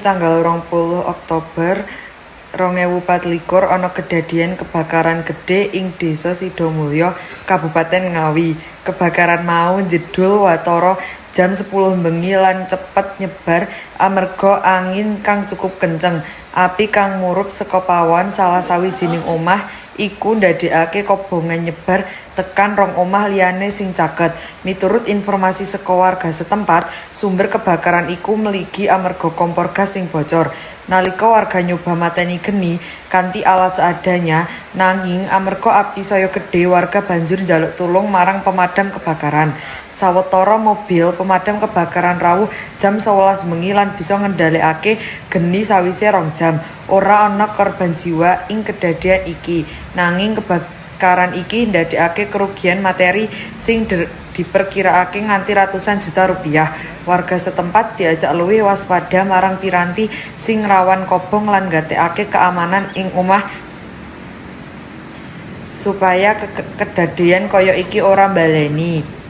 tanggal 20 Oktober 2024 ana kedadian kebakaran gede ing Desa Sidomulyo, Kabupaten Ngawi. Kebakaran mau njedul watara jam 10 bengi lan cepet nyebar amerga angin kang cukup kenceng. Api kang murup saka pawon salah sawijining omah iku ndadekake kobongan nyebar tekan rong omah liyane sing caket. Miturut informasi saka warga setempat, sumber kebakaran iku mligi amerga kompor gas sing bocor. Nalika warga nyoba mateni geni kanthi alat seadanya, nanging amerga api saya gedhe, warga banjur njaluk tulung marang pemadam kebakaran. Sawetara mobil pemadam kebakaran rawuh jam 11 bengi lan bisa ngendhalekake geni sawise 2 jam. Ora ana korban jiwa ing kedadian iki, nanging kebakaran iki ndadekake kerugian materi sing diperkiraake nganti ratusan juta rupiah. Warga setempat diajak luwih waspada marang piranti sing rawan kobong lan nggatekake keamanan ing omah supaya kedadian kaya iki ora mbaleni.